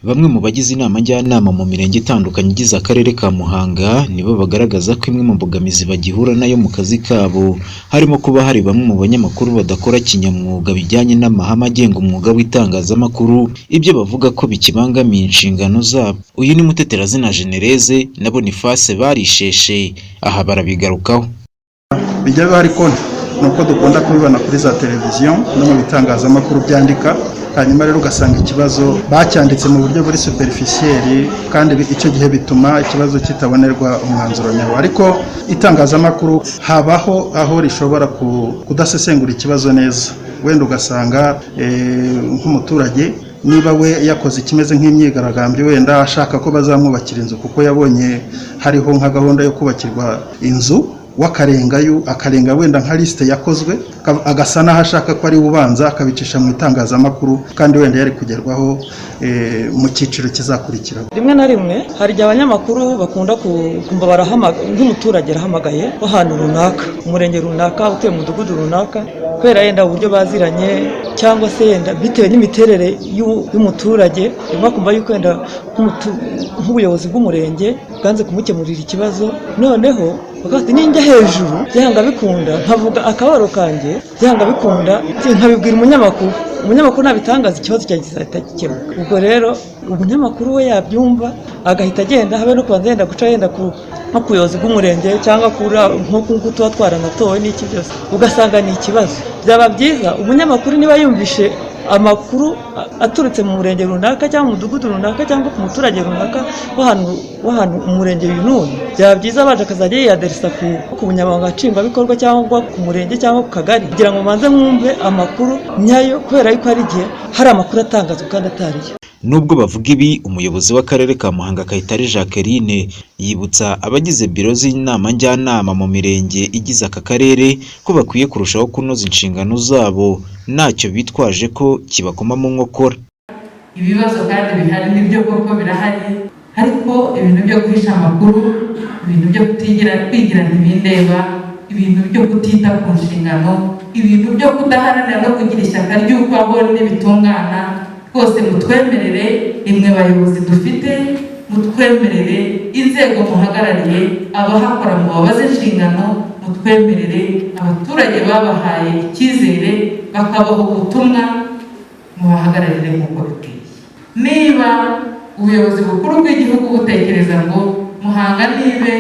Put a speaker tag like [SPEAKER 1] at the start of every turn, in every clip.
[SPEAKER 1] Bamwe mu bagize inama njyanama mu mirenge itandukanye igize akarere ka Muhanga nibo bagaragaza ko imwe mu mbogamizi bagihura nayo mu kazi kabo harimo kuba hari bamwe mu banyamakuru badakora kinyamwuga bijyanye n'amahame agenga umwuga w'itangazamakuru, ibyo bavuga ko bikibangamiye inshingano zabo. Uyu ni Muteterazina Genereze na Boniface barisheshe, aha barabigarukaho.
[SPEAKER 2] Bijya bari konti nuko dukunda kubibona kuri za televiziyo no mu bitangazamakuru byandika, hanyuma rero ugasanga ikibazo bacyanditse mu buryo buri superficiel kandi icyo gihe bituma ikibazo kitabonerwa umwanzuro nyawo. Ariko itangazamakuru habaho aho rishobora kudasesengura ikibazo neza, wenda ugasanga nk'umuturage niba we yakoze ikimeze nk'imyigaragambyo wenda ashaka ko bazamwubakira inzu kuko yabonye hariho nka gahunda yo kubakirwa inzu, akarenga wenda nka liste yakozwe agasa naho ashaka ko ari ubanza akabicisha mu itangazamakuru kandi wenda yari kugerwaho mu cyiciro kizakurikira.
[SPEAKER 3] Rimwe na rimwe hari abanyamakuru bakunda kumva nk'umuturage arahamagaye ahantu runaka, umurenge runaka, utuye mu mudugudu runaka, kubera yenda uburyo baziranye cyangwa se yenda bitewe n'imiterere y'umuturage, rimwe kumva yuko yenda nk'ubuyobozi bw'umurenge bwanze kumukemurira ikibazo, noneho bakati ninjya hejuru byanga bikunda nkavuga akabaro kanjye, byanga bikunda nkabibwira umunyamakuru nabitangaza ikibazo cyanjye kizahita gikemuka. Ubwo rero umunyamakuru we yabyumva agahita agenda, habe no kubanza yenda guca yenda nko ku buyobozi bw'umurenge cyangwa nko tuba twaranatowe n'iki byose, ugasanga ni ikibazo. Byaba byiza umunyamakuru niba yumvishe amakuru aturutse mu murenge runaka cyangwa mu mudugudu runaka cyangwa ku muturage runaka w'ahantu umurenge y'ununi, byaba byiza baje akazajya yiyaderesa ku bunyamabanga nshingwabikorwa cyangwa ku murenge cyangwa ku kagari kugira ngo manze mwumve amakuru nyayo, kubera yuko hari igihe hari amakuru atangazwa kandi atariyo.
[SPEAKER 1] Nubwo bavuga ibi, umuyobozi w'akarere ka Muhanga Kayitare Jacqueline yibutsa abagize biro z'inama njyanama mu mirenge igize aka karere ko bakwiye kurushaho kunoza inshingano zabo ntacyo bitwaje ko kibakoma mu nkokora.
[SPEAKER 4] Ibibazo kandi bihari n'ibyo koko birahari, ariko ibintu byo guhisha amakuru, ibintu byo kwigira ntibindeba, ibintu byo kutita ku nshingano, ibintu byo kudaharanira no kugira ishyaka ry'uko aho n'ibitungana, rwose mutwemerere imwe bayobozi dufite, mutwemerere inzego muhagarariye, abahakora mu babaze inshingano, mutwemerere abaturage babahaye icyizere bakabaha ubutumwa mubahagararire nk'uko bikwiye. Niba ubuyobozi bukuru bw'igihugu butekereza ngo Muhanga nibe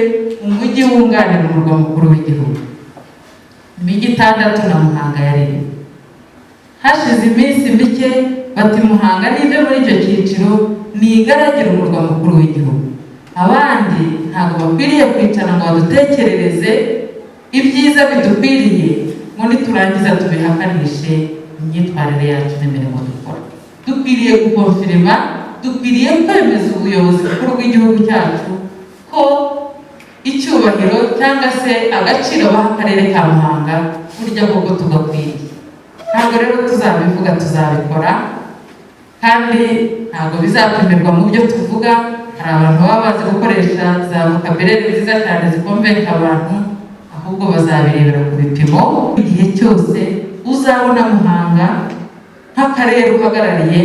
[SPEAKER 4] umujyi wunganira umurwa mukuru w'igihugu, imijyi 6 na Muhanga yaremwe, hashize iminsi mike bati Muhanga nibe muri icyo cyiciro nigaragire umurwa mukuru w'igihugu. Abandi ntabwo bakwiriye kwicara ngo badutekerereze ibyiza bidukwiriye ngo niturangiza tubihakanishe imyitwarire yacu n'imirimo dukora. Dukwiriye gukonfirima, dukwiriye kwemeza ubuyobozi bukuru bw'igihugu cyacu ko icyubahiro cyangwa se agaciro baha akarere ka Muhanga burya koko tugakwiriye. Ntabwo rero tuzabivuga, tuzabikora, kandi ntabwo bizapimirwa mu byo tuvuga. Hari abantu baba bazi gukoresha za vocabulaire nziza cyane zikomveka abantu, ahubwo bazabirebera ku bipimo. Igihe cyose uzabona Muhanga nk'akarere uhagarariye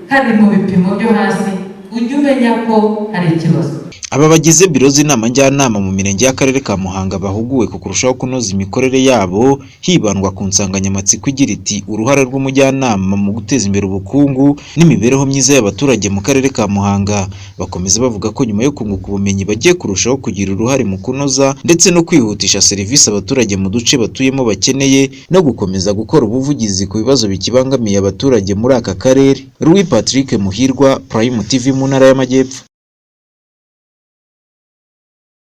[SPEAKER 4] kandi mu bipimo byo hasi, ujye umenya ko hari ikibazo.
[SPEAKER 1] Aba bagize biro z'inama njyanama mu mirenge y'akarere ka Muhanga bahuguwe ku kurushaho kunoza imikorere yabo, hibandwa ku nsanganyamatsiko igira iti uruhare rw'umujyanama mu guteza imbere ubukungu n'imibereho myiza y'abaturage mu karere ka Muhanga. Bakomeza bavuga ko nyuma yo kunguka ubumenyi bagiye kurushaho kugira uruhare mu kunoza ndetse no kwihutisha serivisi abaturage mu duce batuyemo bakeneye, no gukomeza gukora ubuvugizi ku bibazo bikibangamiye abaturage muri aka karere. Louis Patrick Muhirwa, Prime TV mu ntara y'Amajyepfo.